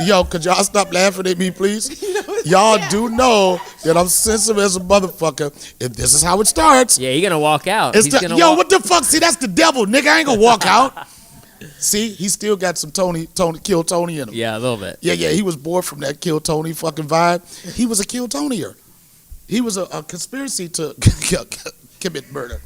Yo, could y'all stop laughing at me, please? Y'all do know that I'm sensitive as a motherfucker. If this is how it starts. Yeah, you're going to walk out. What the fuck? See, that's the devil, nigga. I ain't going to walk out. See, he still got some Kill Tony in him. Yeah, a little bit. Yeah, he was born from that Kill Tony fucking vibe. He was a Kill Tonyer. He was a conspiracy to commit murder.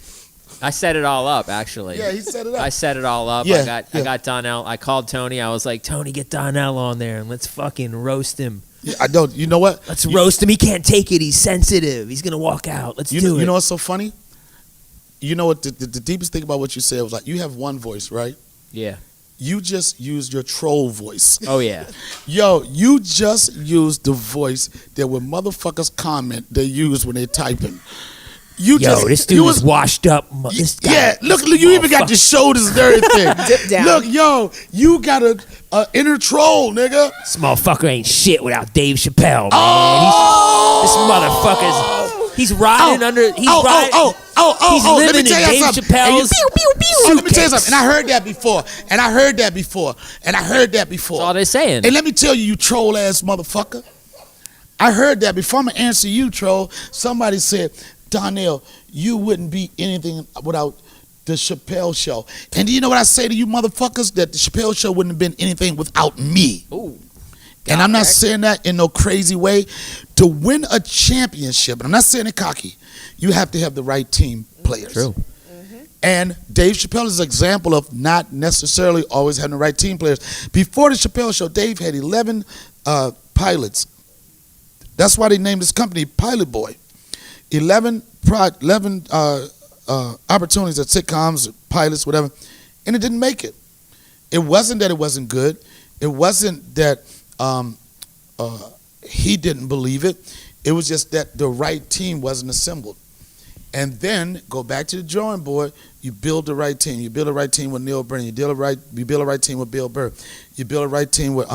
I set it all up, actually. Yeah, he set it up. I set it all up. Yeah, I got Donnell. I called Tony. I was like, Tony, get Donnell on there and let's fucking roast him. Yeah, I don't. You know what? Let's roast him. He can't take it. He's sensitive. He's gonna walk out. Let's do it. You know what's so funny? You know what? The deepest thing about what you said was like, you have one voice, right? Yeah. You just used your troll voice. Oh yeah. Yo, you just used the voice that when motherfuckers comment, they use when they typing. This dude was washed up. This guy. Yeah, look, you even got your shoulders and everything. Dip down. Look, yo, you got a inner troll, nigga. This motherfucker ain't shit without Dave Chappelle, man. Oh! This motherfucker's. He's riding under. He's riding. He's living let me tell in you Dave something. Chappelle's. Let me tell you something. And I heard that before. That's all they're saying. And let me tell you, you troll ass motherfucker. I heard that before. I'm gonna answer you, troll. Somebody said, Donnell, you wouldn't be anything without the Chappelle Show. And do you know what I say to you motherfuckers? That the Chappelle Show wouldn't have been anything without me. Ooh. And I'm not saying that in no crazy way. To win a championship, and I'm not saying it cocky, you have to have the right team players. True. And Dave Chappelle is an example of not necessarily always having the right team players. Before the Chappelle Show, Dave had 11 pilots. That's why they named this company Pilot Boy. 11 opportunities at sitcoms, pilots, whatever, and it didn't make it. It wasn't that it wasn't good. It wasn't that he didn't believe it. It was just that the right team wasn't assembled. And then go back to the drawing board. You build the right team. You build the right team with Neil Brennan. You build a right team with Bill Burr. You build a right team with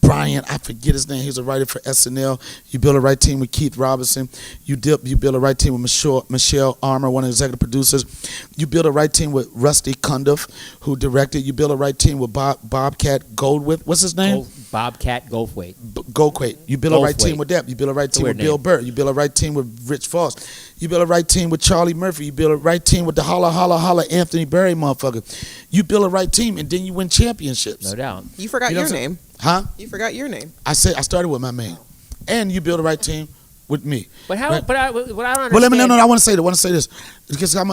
Brian, I forget his name. He's a writer for SNL. You build a right team with Keith Robinson. You build a right team with Michelle Armour, one of the executive producers. You build a right team with Rusty Cundiff, who directed. You build a right team with Bobcat Goldthwait. What's his name? Bobcat Goldthwait. Goldthwait. You build a right team with that. You build a right team with Bill Burr. You build a right team with Rich Voss. You build a right team with Charlie Murphy. You build a right team with the holla, holla, holla Anthony Berry motherfucker. You build a right team, and then you win championships. No doubt. You forgot your name. Huh? You forgot your name. I started with my man, and you build the right team with me. But how? Right? But I don't understand. But let me no. I want to say this because I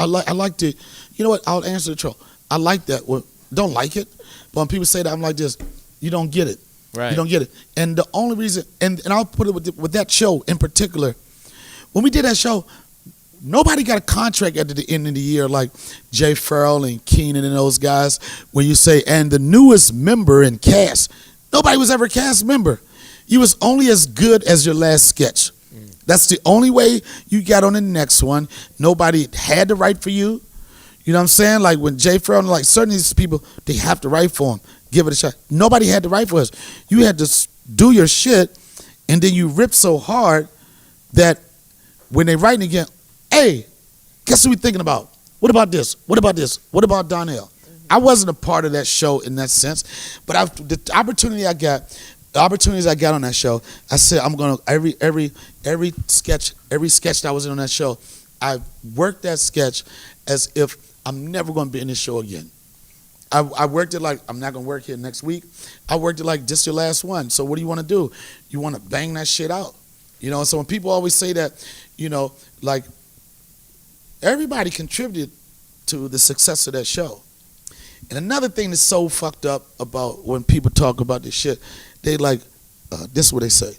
like to. You know what? I'll answer the troll. I like that. Well, don't like it, but when people say that, I'm like this. You don't get it. Right. You don't get it. And the only reason, and I'll put it with that show in particular. When we did that show, nobody got a contract at the end of the year like Jay Farrell and Keenan and those guys where you say, and the newest member in cast. Nobody was ever a cast member. You was only as good as your last sketch. That's the only way you got on the next one. Nobody had to write for you. You know what I'm saying? Like when Jay Farrell, like certain of these people, they have to write for him. Give it a shot. Nobody had to write for us. You had to do your shit, and then you rip so hard that when they writing again, hey, guess what we thinking about? What about this? What about this? What about Donnell? I wasn't a part of that show in that sense, but the opportunities I got on that show, I said I'm gonna every sketch that I was in on that show, I worked that sketch as if I'm never gonna be in this show again. I worked it like I'm not gonna work here next week. I worked it like this your last one. So what do you want to do? You want to bang that shit out, you know? So when people always say that, you know, like everybody contributed to the success of that show. And another thing that's so fucked up about when people talk about this shit, they like, this is what they say,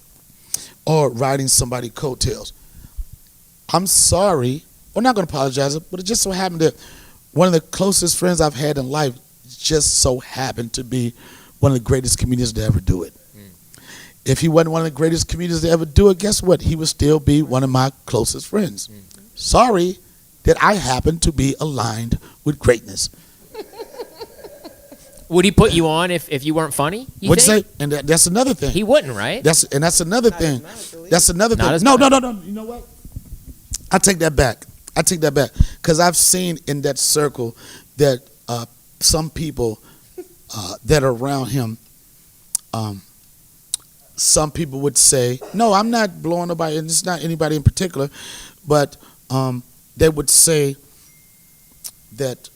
or riding somebody's coattails. I'm sorry, I'm not gonna apologize, but it just so happened that one of the closest friends I've had in life just so happened to be one of the greatest comedians to ever do it. If he wasn't one of the greatest comedians to ever do it, guess what? He would still be one of my closest friends. Sorry that I happen to be aligned with greatness. Would he put you on if you weren't funny? What'd you say? And that's another thing. He wouldn't, right? That's another thing. That's another thing. Not No. You know what? I take that back. Because I've seen in that circle that some people that are around him, some people would say, no, I'm not blowing nobody, and it's not anybody in particular, but they would say that,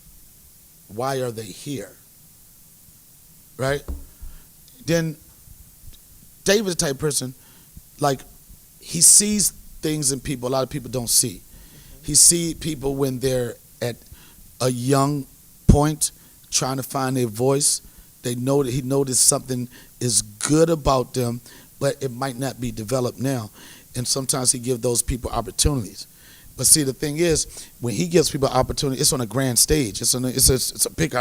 why are they here? Right? Then David's the type of person, like, he sees things in people a lot of people don't see. He sees people when they're at a young point trying to find their voice. They know that he noticed something is good about them, but it might not be developed now. And sometimes he gives those people opportunities. But see, the thing is, when he gives people opportunity, it's on a grand stage. It's a big,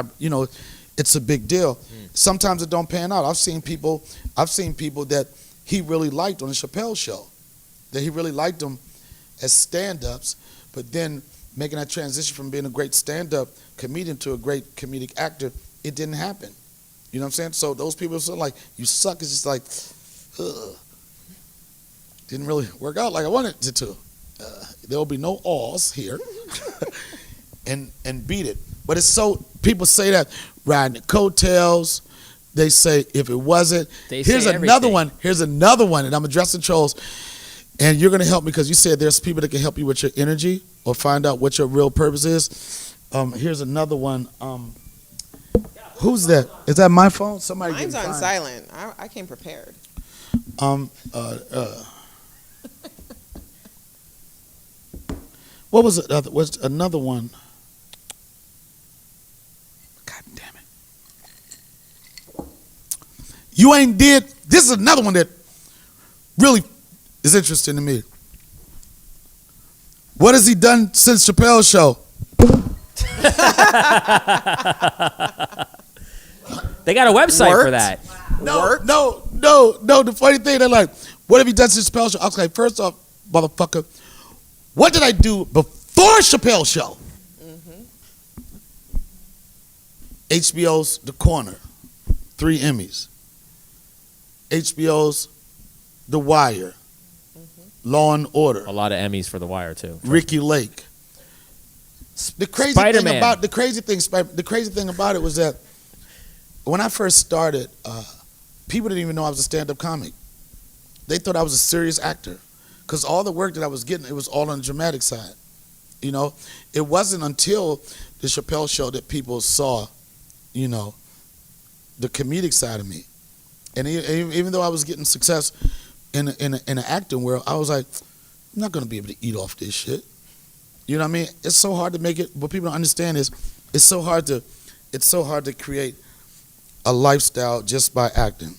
it's a big deal. Sometimes it don't pan out. I've seen people that he really liked on the Chappelle show, that he really liked them as stand-ups, but then making that transition from being a great stand-up comedian to a great comedic actor, it didn't happen. You know what I'm saying? So those people are sort of like, you suck. It's just like, ugh. Didn't really work out like I wanted it to. There will be no awes here. and beat it. But it's so, people say that, riding the coattails. They say, if it wasn't. Here's another one, and I'm addressing trolls. And you're going to help me because you said there's people that can help you with your energy or find out what your real purpose is. Here's another one. Who's that? Is that my phone? Somebody. Mine's on silent. I came prepared. What was it? Was another one? God damn it! You ain't did. This is another one that really is interesting to me. What has he done since Chappelle's show? They got a website for that. No. The funny thing, they're like, what have you done since Chappelle's show? I was like, first off, motherfucker, what did I do before Chappelle's show? HBO's The Corner, 3 Emmys. HBO's The Wire, Law and Order. A lot of Emmys for The Wire too. Ricky Lake. The crazy thing about it was that when I first started, people didn't even know I was a stand-up comic. They thought I was a serious actor because all the work that I was getting, it was all on the dramatic side. You know, it wasn't until the Chappelle show that people saw, you know, the comedic side of me. And even though I was getting success in the acting world, I was like, I'm not going to be able to eat off this shit. You know what I mean? It's so hard to make it. What people don't understand is it's so hard to create a lifestyle just by acting.